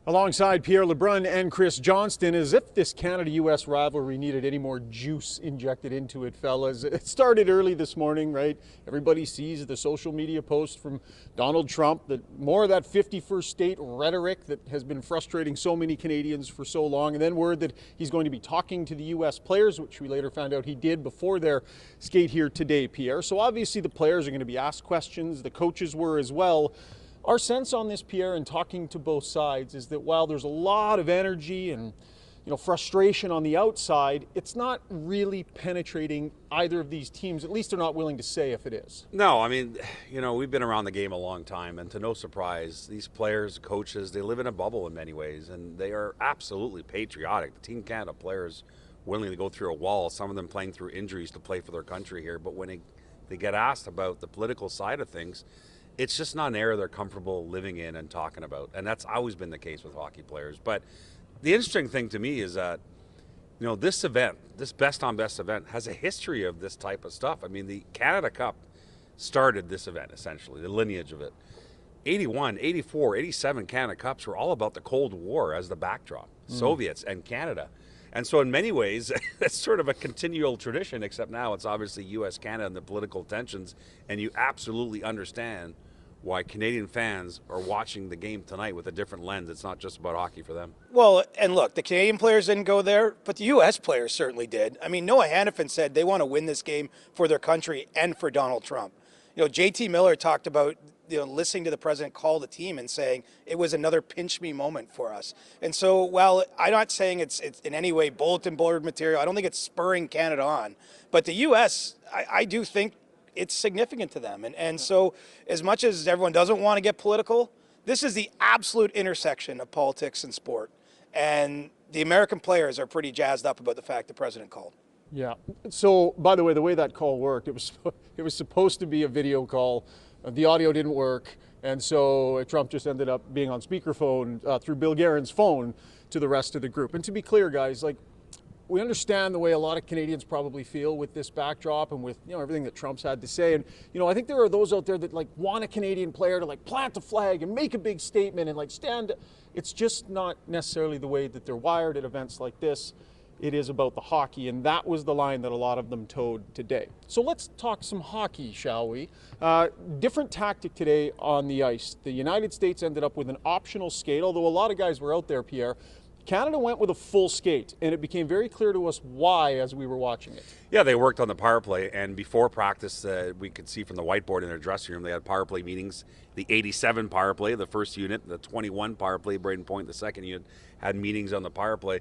Alongside Pierre LeBrun and Chris Johnston, as if this Canada-U.S. rivalry needed any more juice injected into it, fellas. It started early this morning, right? Everybody sees the social media post from Donald Trump, that more of that 51st state rhetoric that has been frustrating so many Canadians for so long, and then word that he's going to be talking to the U.S. players, which we later found out he did before their skate here today, Pierre. So obviously the players are going to be asked questions, the coaches were as well. Our sense on this, Pierre, and talking to both sides, is that while there's a lot of energy and frustration on the outside, it's not really penetrating either of these teams. At least they're not willing to say if it is. No, I mean, we've been around the game a long time, and to no surprise, these players, coaches, they live in a bubble in many ways, and they are absolutely patriotic. The Team Canada players willing to go through a wall, some of them playing through injuries to play for their country here, but when they get asked about the political side of things, it's just not an area they're comfortable living in and talking about. And that's always been the case with hockey players. But the interesting thing to me is that, this event, this best on best event, has a history of this type of stuff. I mean, the Canada Cup started this event, essentially, the lineage of it. 81, 84, 87 Canada Cups were all about the Cold War as the backdrop, Soviets and Canada. And so in many ways, it's sort of a continual tradition, except now it's obviously U.S., Canada, and the political tensions, and you absolutely understand why Canadian fans are watching the game tonight with a different lens. It's not just about hockey for them. Well, and look, the Canadian players didn't go there, but the U.S. players certainly did. I mean, Noah Hannafin said they want to win this game for their country and for Donald Trump. JT Miller talked about listening to the president call the team and saying it was another pinch me moment for us. And so while I'm not saying it's in any way bulletin board material, I don't think it's spurring Canada on. But the U.S., I do think it's significant to them. And so as much as everyone doesn't want to get political, this is the absolute intersection of politics and sport. And the American players are pretty jazzed up about the fact the president called. Yeah. So, by the way that call worked, it was supposed to be a video call. The audio didn't work, and so Trump just ended up being on speakerphone through Bill Guerin's phone to the rest of the group. And to be clear, guys, we understand the way a lot of Canadians probably feel with this backdrop and with everything that Trump's had to say. And I think there are those out there that want a Canadian player to plant a flag and make a big statement and stand. It's just not necessarily the way that they're wired at events like this. It is about the hockey, and that was the line that a lot of them towed today. So let's talk some hockey, shall we? Different tactic today on the ice. The United States ended up with an optional skate, although a lot of guys were out there, Pierre. Canada went with a full skate, and it became very clear to us why as we were watching it. Yeah, they worked on the power play, and before practice, we could see from the whiteboard in their dressing room, they had power play meetings. The 87 power play, the first unit, the 21 power play, Braden Point, the second unit, had meetings on the power play.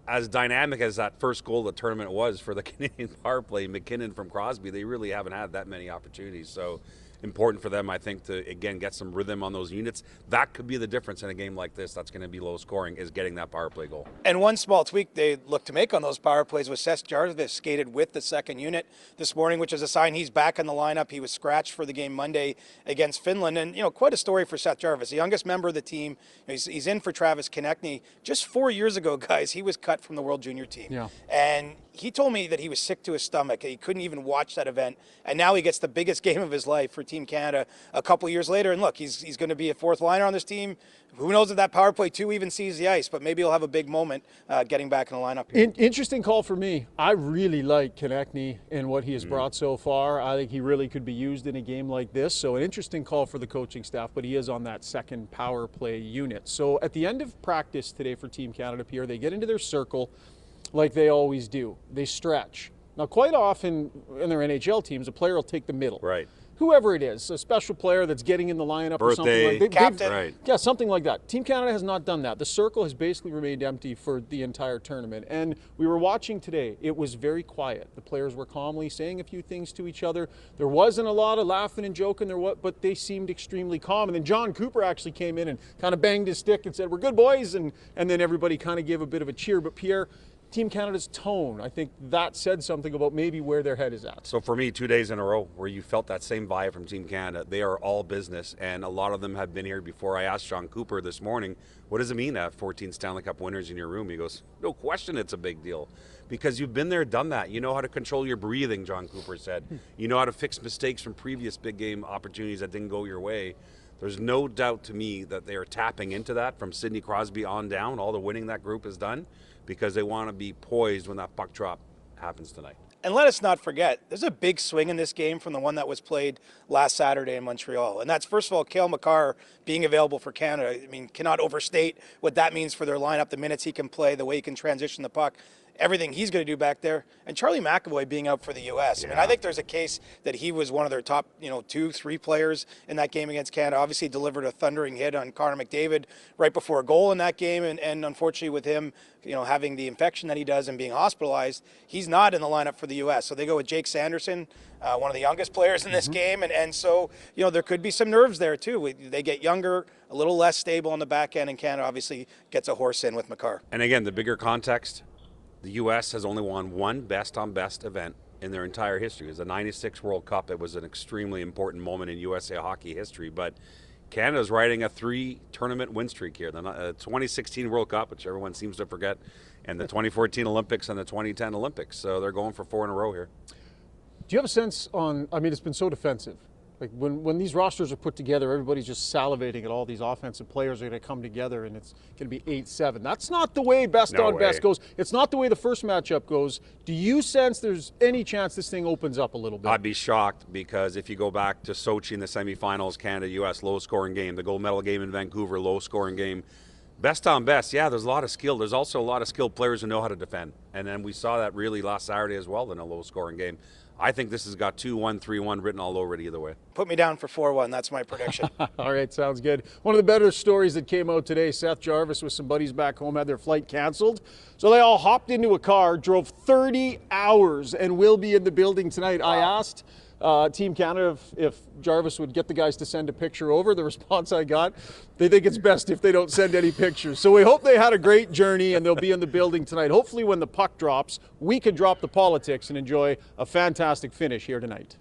As dynamic as that first goal of the tournament was for the Canadian power play, McKinnon from Crosby, they really haven't had that many opportunities. So important for them, I think, to, again, get some rhythm on those units. That could be the difference in a game like this that's going to be low scoring, is getting that power play goal. And one small tweak they look to make on those power plays was Seth Jarvis skated with the second unit this morning, which is a sign he's back in the lineup. He was scratched for the game Monday against Finland. And, quite a story for Seth Jarvis, the youngest member of the team. He's in for Travis Konechny. Just 4 years ago, guys, he was cut from the World Junior team. Yeah. And he told me that he was sick to his stomach. He couldn't even watch that event. And now he gets the biggest game of his life for Team Canada a couple years later. And look, he's going to be a fourth liner on this team. Who knows if that power play 2 even sees the ice, but maybe he'll have a big moment getting back in the lineup here. Interesting call for me. I really like Konechny and what he has brought so far. I think he really could be used in a game like this. So an interesting call for the coaching staff, but he is on that second power play unit. So at the end of practice today for Team Canada, Pierre, they get into their circle like they always do. They stretch. Now, quite often in their NHL teams, a player will take the middle. Right. Whoever it is, a special player that's getting in the lineup or something like that. Captain. Right. Yeah, something like that. Team Canada has not done that. The circle has basically remained empty for the entire tournament. And we were watching today. It was very quiet. The players were calmly saying a few things to each other. There wasn't a lot of laughing and joking, but they seemed extremely calm. And then John Cooper actually came in and kind of banged his stick and said, "We're good, boys." And then everybody kind of gave a bit of a cheer. But Pierre, Team Canada's tone, I think that said something about maybe where their head is at. So for me, 2 days in a row where you felt that same vibe from Team Canada, they are all business, and a lot of them have been here before. I asked John Cooper this morning, what does it mean to have 14 Stanley Cup winners in your room? He goes, no question it's a big deal, because you've been there, done that. You know how to control your breathing, John Cooper said. You know how to fix mistakes from previous big game opportunities that didn't go your way. There's no doubt to me that they are tapping into that from Sidney Crosby on down, all the winning that group has done, because they want to be poised when that puck drop happens tonight. And let us not forget, there's a big swing in this game from the one that was played last Saturday in Montreal. And that's, first of all, Cale Makar being available for Canada. I mean, cannot overstate what that means for their lineup, the minutes he can play, the way he can transition the puck, everything he's going to do back there. And Charlie McAvoy being out for the U.S. Yeah. I mean, I think there's a case that he was one of their top, 2, 3 players in that game against Canada. Obviously delivered a thundering hit on Connor McDavid right before a goal in that game. And unfortunately with him, having the infection that he does and being hospitalized, he's not in the lineup for the U.S. So they go with Jake Sanderson, one of the youngest players in this game. And so, there could be some nerves there too. They get younger, a little less stable on the back end, and Canada obviously gets a horse in with Makar. And again, the bigger context, the U.S. has only won one best-on-best event in their entire history. It was the '96 World Cup. It was an extremely important moment in USA hockey history. But Canada's riding a 3-tournament win streak here. The 2016 World Cup, which everyone seems to forget, and the 2014 Olympics and the 2010 Olympics. So they're going for 4 in a row here. Do you have a sense on, it's been so defensive. Like when these rosters are put together, everybody's just salivating at all these offensive players are going to come together and it's going to be 8-7. That's not the way best on best goes. It's not the way the first matchup goes. Do you sense there's any chance this thing opens up a little bit? I'd be shocked, because if you go back to Sochi in the semifinals, Canada-US, low-scoring game. The gold medal game in Vancouver, low-scoring game. Best on best, yeah, there's a lot of skill. There's also a lot of skilled players who know how to defend. And then we saw that really last Saturday as well in a low-scoring game. I think this has got 2-1, 3-1 written all over it either way. Put me down for 4-1. That's my prediction. All right, sounds good. One of the better stories that came out today, Seth Jarvis with some buddies back home had their flight canceled. So they all hopped into a car, drove 30 hours, and will be in the building tonight. Wow. I asked Team Canada if Jarvis would get the guys to send a picture over. The response I got, they think it's best if they don't send any pictures. So we hope they had a great journey and they'll be in the building tonight. Hopefully when the puck drops, we can drop the politics and enjoy a fantastic finish here tonight.